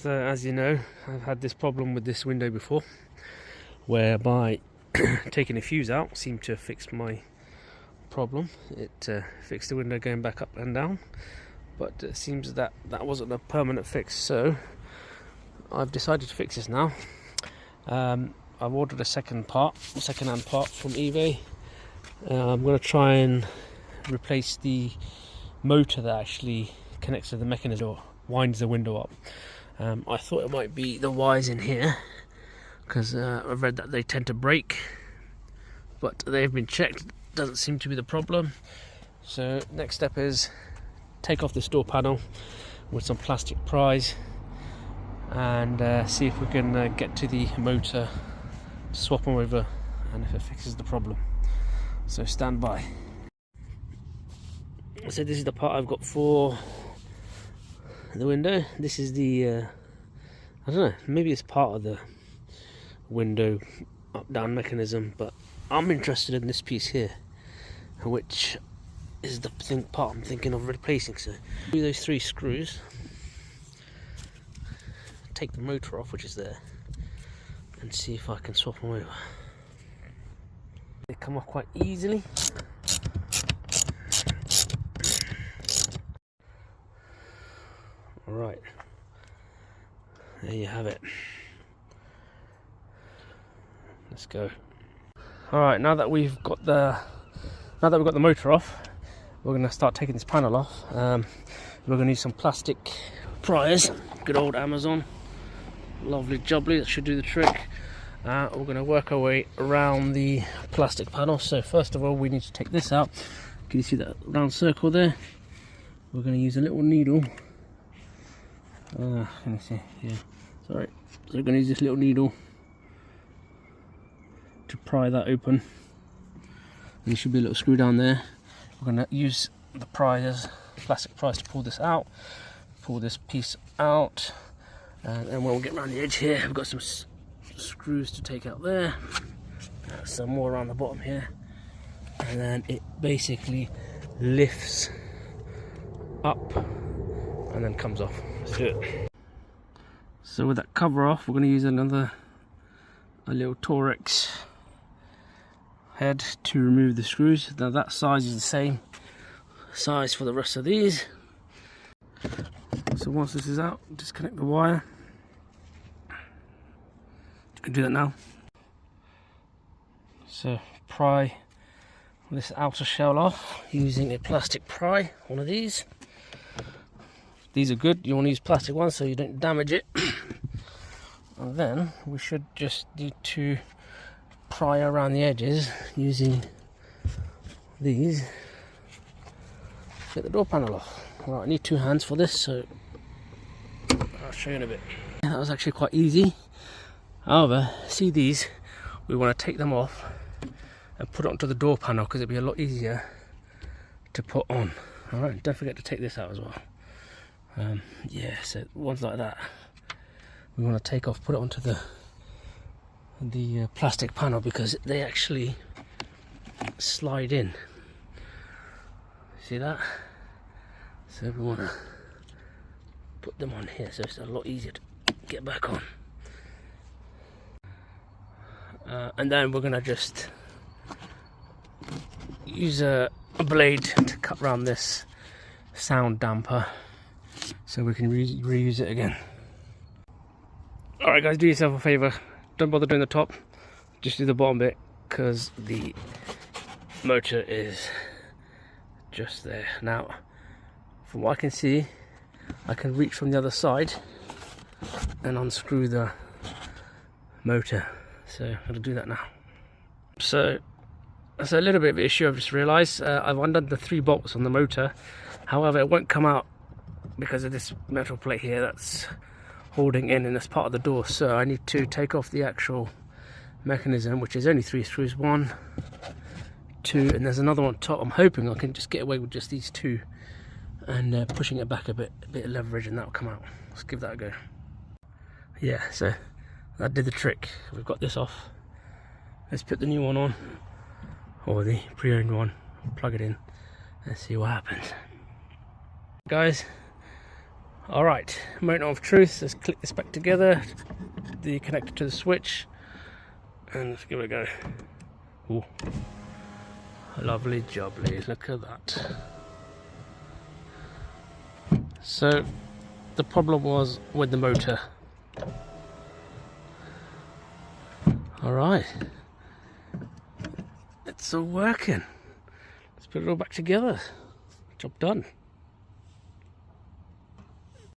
So as you know, I've had this problem with this window before, whereby taking a fuse out seemed to have fixed my problem. It fixed the window going back up and down, but it seems that that wasn't a permanent fix, so I've decided to fix this now. I've ordered a second-hand part from eBay. I'm going to try and replace the motor that actually connects to the mechanism or winds the window up. I thought it might be the wires in here, because I've read that they tend to break, but they've been checked, doesn't seem to be the problem. So next step is take off this door panel with some plastic pries and see if we can get to the motor, swap them over, and if it fixes the problem. So stand by. So this is the part I've got for the window. This is the I don't know, maybe it's part of the window up down mechanism, but I'm interested in this piece here, which is the part I'm thinking of replacing. So do those 3 screws, take the motor off, which is there, and see if I can swap them over. They come off quite easily. Alright, there you have it. Let's go. Alright, now that we've got the motor off, we're going to start taking this panel off. We're going to use some plastic pliers, good old Amazon, lovely jubbly, that should do the trick. We're going to work our way around the plastic panel. So first of all, we need to take this out. Can you see that round circle there? We're going to use a little needle. Can you see? Yeah, sorry. So we're going to use this little needle to pry that open. And there should be a little screw down there. We're going to use the pliers, plastic pliers, to pull this out. Pull this piece out, and then when we get around the edge here, we've got some screws to take out there. Some more around the bottom here, and then it basically lifts up and then comes off. Let's do it. So with that cover off, we're going to use a little Torx head to remove the screws. Now that size is the same size for the rest of these. So once this is out, disconnect the wire. You can do that now. So pry this outer shell off using a plastic pry, one of these. These are good, you want to use plastic ones so you don't damage it. And then we should just need to pry around the edges using these. Get the door panel off. Right, I need 2 hands for this, so I'll show you in a bit. That was actually quite easy. However, see these, we want to take them off and put it onto the door panel because it'll be a lot easier to put on. Alright, don't forget to take this out as well. Yeah, so ones like that we want to take off, put it onto the plastic panel because they actually slide in. See that? So we want to put them on here so it's a lot easier to get back on. And then we're going to just use a blade to cut around this sound damper so we can reuse it again. Alright guys, do yourself a favour, don't bother doing the top, just do the bottom bit because the motor is just there. Now from what I can see, I can reach from the other side and unscrew the motor, so I'm going to do that now. So that's a little bit of an issue I've just realised. I've undone the 3 bolts on the motor, however it won't come out because of this metal plate here that's holding in this part of the door. So I need to take off the actual mechanism, which is only 3 screws, 1, 2, and there's another one on top. I'm hoping I can just get away with just these 2 and pushing it back a bit of leverage, and that'll come out. Let's give that a go. Yeah, so that did the trick. We've got this off. Let's put the new one on, or the pre-owned one, plug it in and see what happens. Guys, Alright, moment of truth. Let's click this back together. The connector to the switch. And let's give it a go. Ooh. Lovely jubbly, look at that. So, the problem was with the motor. Alright. It's all working. Let's put it all back together. Job done.